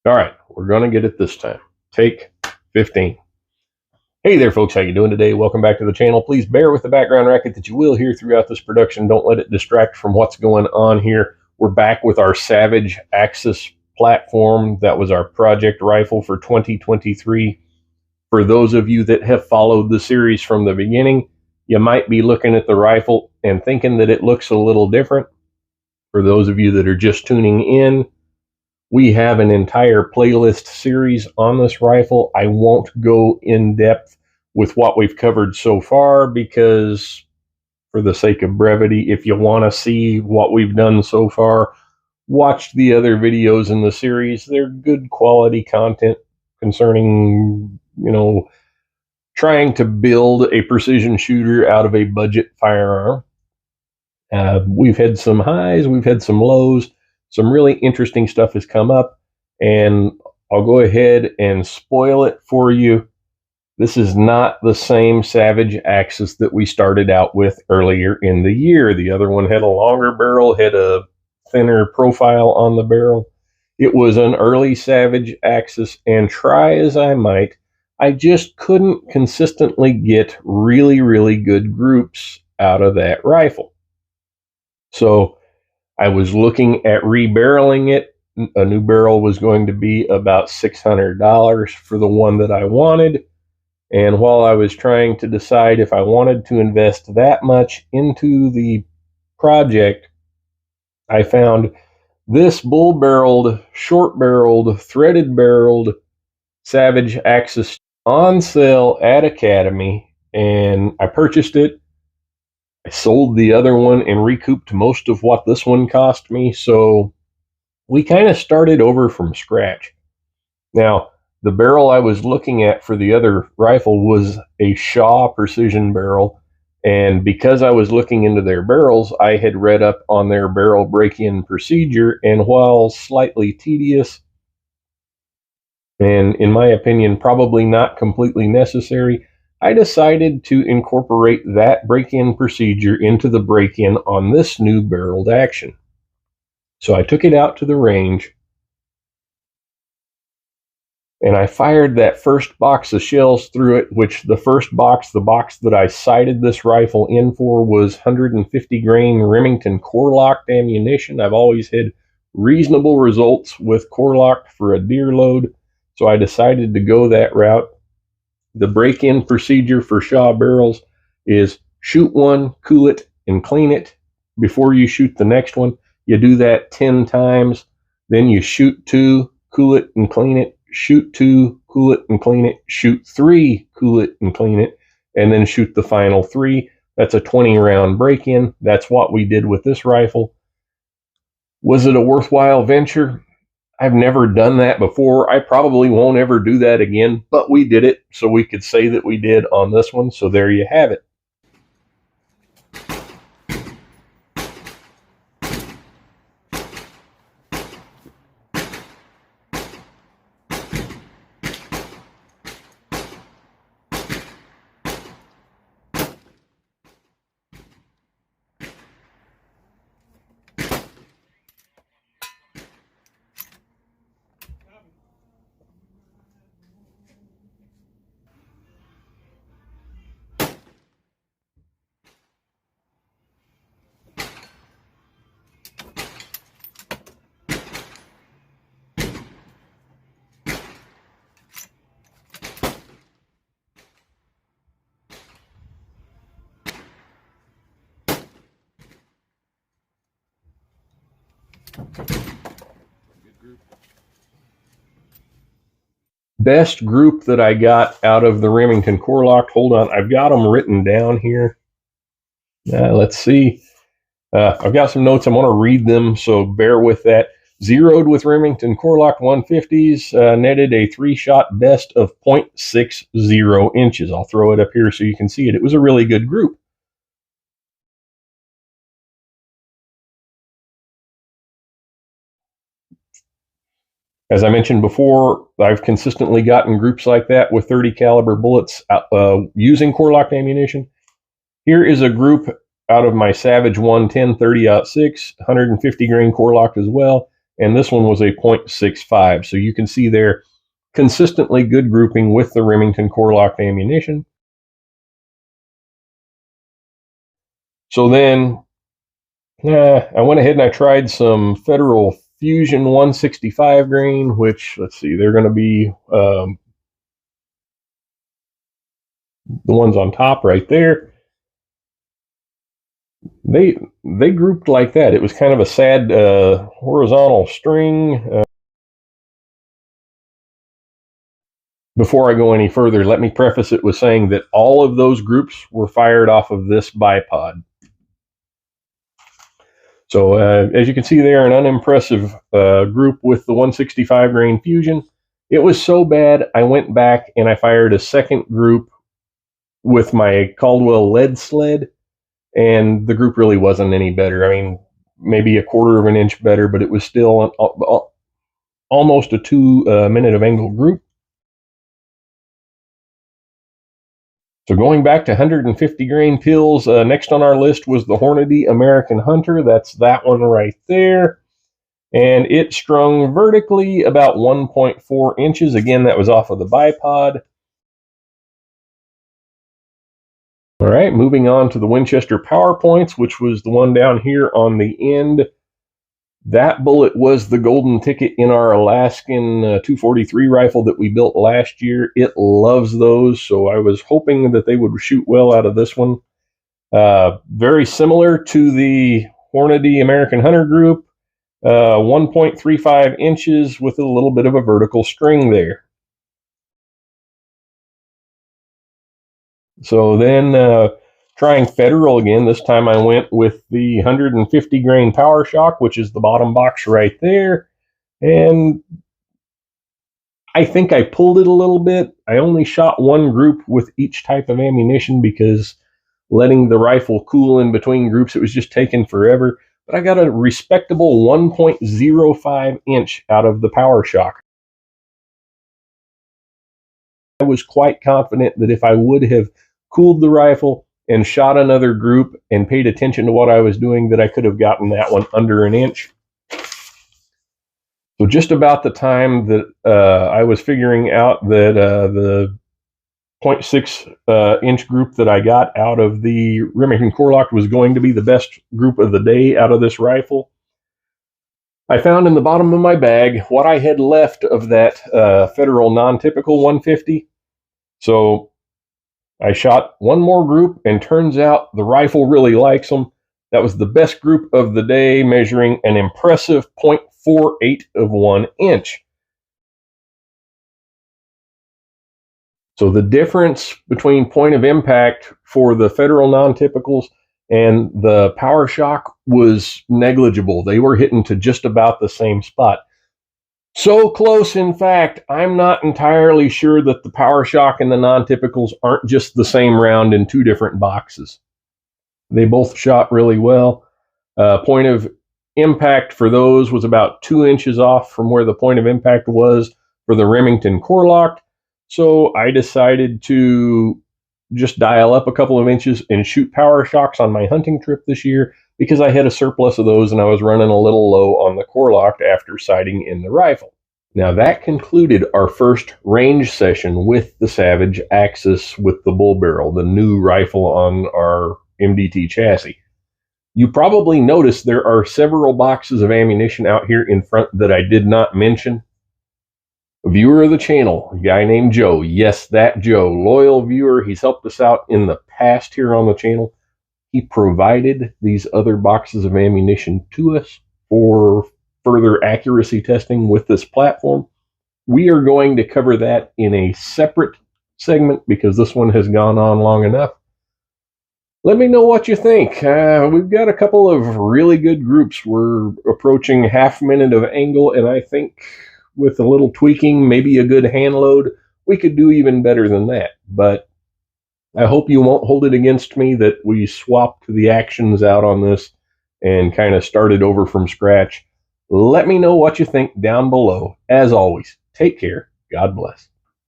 All right, we're going to get it this time. Take 15. Hey there, folks. How you doing today? Welcome back to the channel. Please bear with the background racket that you will hear throughout this production. Don't let it distract from what's going on here. We're back with our Savage Axis platform. That was our project rifle for 2023. For those of you that have followed the series from the beginning, you might be looking at the rifle and thinking that it looks a little different. For those of you that are just tuning in, we have an entire playlist series on this rifle. I won't go in depth with what we've covered so far because, for the sake of brevity, if you want to see what we've done so far, watch the other videos in the series. They're good quality content concerning, trying to build a precision shooter out of a budget firearm. We've had some highs, we've had some lows. Some really interesting stuff has come up, and I'll go ahead and spoil it for you. This is not the same Savage Axis that we started out with earlier in the year. The other one had a longer barrel, had a thinner profile on the barrel. It was an early Savage Axis, and try as I might, I just couldn't consistently get really, really good groups out of that rifle. So I was looking at rebarreling it. A new barrel was going to be about $600 for the one that I wanted. And while I was trying to decide if I wanted to invest that much into the project, I found this bull-barreled, short-barreled, threaded-barreled Savage Axis on sale at Academy, and I purchased it. I sold the other one and recouped most of what this one cost me, so we kind of started over from scratch. Now, the barrel I was looking at for the other rifle was a Shaw precision barrel, and because I was looking into their barrels, I had read up on their barrel break-in procedure, and while slightly tedious, and in my opinion probably not completely necessary, I decided to incorporate that break-in procedure into the break-in on this new barreled action. So I took it out to the range, and I fired that first box of shells through it, which the first box, the box that I sighted this rifle in for, was 150 grain Remington core-locked ammunition. I've always had reasonable results with core-locked for a deer load, so I decided to go that route. The break-in procedure for Shaw barrels is shoot one, cool it, and clean it before you shoot the next one. You do that 10 times. Then you shoot two, cool it, and clean it. Shoot two, cool it, and clean it. Shoot three, cool it, and clean it. And then shoot the final 3. That's a 20-round break-in. That's what we did with this rifle. Was it a worthwhile venture? I've never done that before. I probably won't ever do that again, but we did it, so we could say that we did on this one. So there you have it. Best group that I got out of the Remington core-locked. Hold on, I've got them written down here. Let's see. I've got some notes. I'm going to read them, so bear with that. Zeroed with Remington core-locked 150s, netted a 3-shot best of 0.60 inches. I'll throw it up here so you can see it. It was a really good group. As I mentioned before, I've consistently gotten groups like that with 30 caliber bullets using core-locked ammunition. Here is a group out of my Savage 110 30-06, 150 grain core-locked as well. and this one was a .65. So you can see there consistently good grouping with the Remington core-locked ammunition. So then I went ahead and I tried some Federal Fusion 165 grain, which, let's see, they're going to be the ones on top right there. They grouped like that. It was kind of a sad horizontal string. Before I go any further, let me preface it with saying that all of those groups were fired off of this bipod. So as you can see there, an unimpressive group with the 165 grain Fusion. It was so bad, I went back and I fired a second group with my Caldwell lead sled, and the group really wasn't any better. I mean, maybe a quarter of an inch better, but it was still almost a 2 minute of angle group. So going back to 150 grain pills, next on our list was the Hornady American Hunter. That's that one right there. And it strung vertically about 1.4 inches. Again, that was off of the bipod. All right, moving on to the Winchester PowerPoints, which was the one down here on the end. That bullet was the golden ticket in our Alaskan 243 rifle that we built last year. It loves those, so I was hoping that they would shoot well out of this one. Very similar to the Hornady American Hunter group, 1.35 inches with a little bit of a vertical string there. So then trying Federal again, this time I went with the 150 grain PowerShock, which is the bottom box right there. And I think I pulled it a little bit. I only shot one group with each type of ammunition because letting the rifle cool in between groups, it was just taking forever. But I got a respectable 1.05 inch out of the PowerShock. I was quite confident that if I would have cooled the rifle and shot another group and paid attention to what I was doing, that I could have gotten that one under an inch. So just about the time that I was figuring out that the 0.6 inch group that I got out of the Remington Core-Locked was going to be the best group of the day out of this rifle, I found in the bottom of my bag what I had left of that Federal non-typical 150. So I shot one more group, and turns out the rifle really likes them. That was the best group of the day, measuring an impressive 0.48 of 1 inch. So the difference between point of impact for the Federal non-typicals and the PowerShock was negligible. They were hitting to just about the same spot. So close, in fact, I'm not entirely sure that the PowerShock and the non-typicals aren't just the same round in two different boxes. They both shot really well. Point of impact for those was about 2 inches off from where the point of impact was for the Remington Core-Locked. So I decided to just dial up a couple of inches and shoot PowerShocks on my hunting trip this year, because I had a surplus of those and I was running a little low on the Core-Locked after sighting in the rifle. Now that concluded our first range session with the Savage Axis with the bull barrel, the new rifle on our MDT chassis. You probably noticed there are several boxes of ammunition out here in front that I did not mention. A viewer of the channel, a guy named Joe, yes, that Joe, loyal viewer, he's helped us out in the past here on the channel. He provided these other boxes of ammunition to us for further accuracy testing with this platform. We are going to cover that in a separate segment because this one has gone on long enough. Let me know what you think. We've got a couple of really good groups. We're approaching half a minute of angle, and I think with a little tweaking, maybe a good hand load, we could do even better than that. But I hope you won't hold it against me that we swapped the actions out on this and kind of started over from scratch. Let me know what you think down below. As always, take care. God bless.